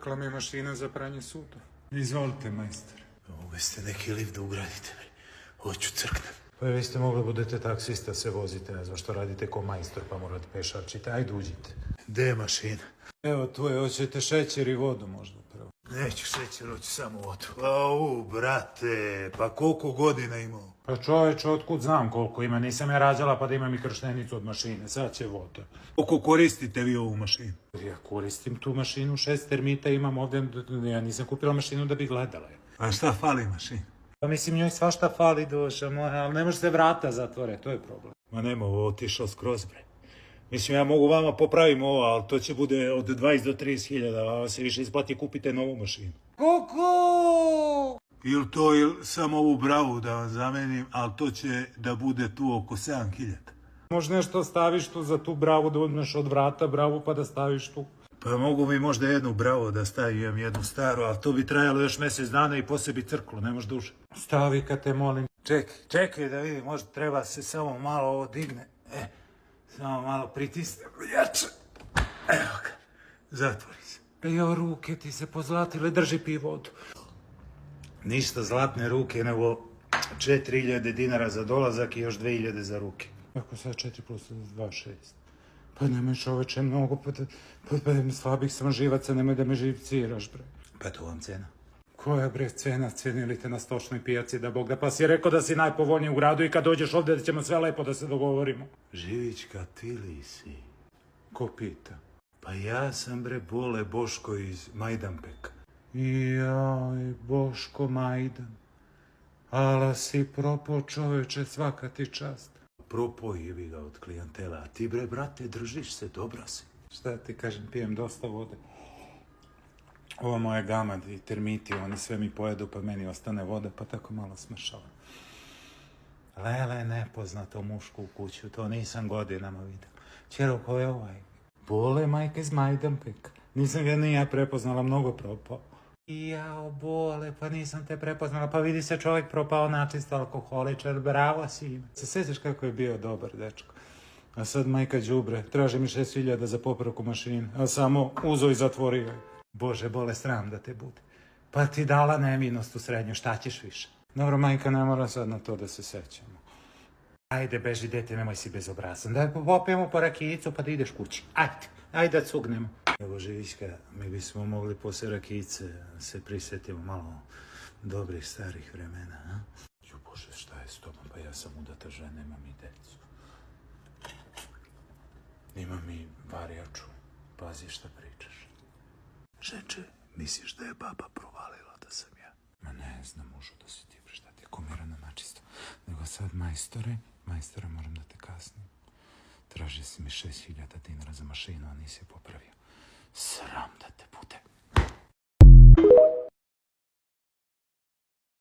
Crkla mi je mašina za pranje suda. Izvolite, majstor. Uveste neki lift da ugradite. Hoću crknem. Pa vi ste mogli budete taksista, se vozite, ne znam što radite ko majstor, pa morate pešačiti. Ajde, uđite. Gde je mašina? Evo tu je, hoćete šećer i vodu možda prvo. Neću šećer, hoću samo vodu. Au, brate, pa koliko godina imao? Pa čoveče, otkud znam koliko ima, nisam ja rađala pa da imam i krštenicu od mašine, sad će voda. Koliko koristite vi ovu mašinu? Ja koristim tu mašinu, 6 termita imam ovde, ja nisam kupila mašinu da bi gledala je. A šta fali mašina? Pa mislim, njoj svašta fali, duša moja, ali ne može se vrata zatvore, to je problem. Ma nema, ovo otišao skroz, bre. Mislim, ja mogu vama popravim ovo, ali to će bude od 20 do 30 hiljada, a vam se više isplati kupite novu mašinu. Kuku! Ili to, ili samo ovu bravu da vam zamenim, ali to će da bude tu oko 7 hiljada. Možda nešto staviš tu za tu bravu, da uzmeš od vrata bravu pa da staviš tu. Pa mogu mi možda jednu bravu da stavim, jednu staru, ali to bi trajalo još mjesec dana i poslije bi crklo, ne može duže. Stavi kad te molim. Čekaj da vidim, možda treba se samo malo ovo digne. Samo malo pritisne, jače. Evo ga, zatvori se. Jo, ruke ti se pozlatile, drži pi vodu. Ništa zlatne ruke, nego 4000 dinara za dolazak i još 2000 za ruke. Ako sad 4 plus 2, 6. Pa nemoj čoveče mnogo, pa slabih sam živaca, nemoj da me živciraš, bre. Pa to vam cena. Koja bre cena, cenili te na stočnoj pijaci, da Bog da, pa si rekao da si najpovoljniji u gradu i kad dođeš ovde da ćemo sve lepo da se dogovorimo. Živićka, ti li si? Ko pita? Pa ja sam bre Bole Boško iz Majdanpeka. Jaj, Boško Majdan. Ala si propo čoveče, svaka ti čast. Propoj jebi ga od klijentela, a ti bre brate držiš se, dobra si. Šta ti kažem, pijem dosta vode. Ova moja gamad i termiti, oni sve mi pojedu pa meni ostane voda pa tako malo smršala. Lele, nepoznato mušku u kuću, to nisam godinama vidio. Čero, ko je ovaj? Bole, majka iz Majdanpeka. Nisam ga ni ja prepoznala, mnogo propao. Jao, Bole, pa nisam te prepoznala, pa vidi se čovjek propao načisto alkoholičar, bravo si. Se sjećaš kako je bio dobar dečko. A sad majka đubre, traži mi 6000 za popravku mašine, a samo uzo i zatvorio je. Bože, Bole, sram da te bude. Pa ti dala nevinost u srednju, šta ćeš više? Dobro, majka, ne mora sad na to da se sećamo. Ajde, beži, dete, nemoj si bezobrazan. Da popijemo po rakijicu pa da ideš kući. Ajde da cugnemo. Evo, Živićka, mi bismo mogli posle rakijice se prisjetimo malo dobrih starih vremena, a? Jo, Bože, šta je s tobom? Pa ja sam udata žena, imam i decu. Imam i varjaču. Pazi šta pričaš. Žeče, misliš da je baba provalila da sam ja? Ma ne znam, mužu, da si ti šta ti je kumirano načisto. Nego sad, majstore, moram da te kasnim. Traži si mi 6000 dinara za mašinu, a nisi je popravio. Sram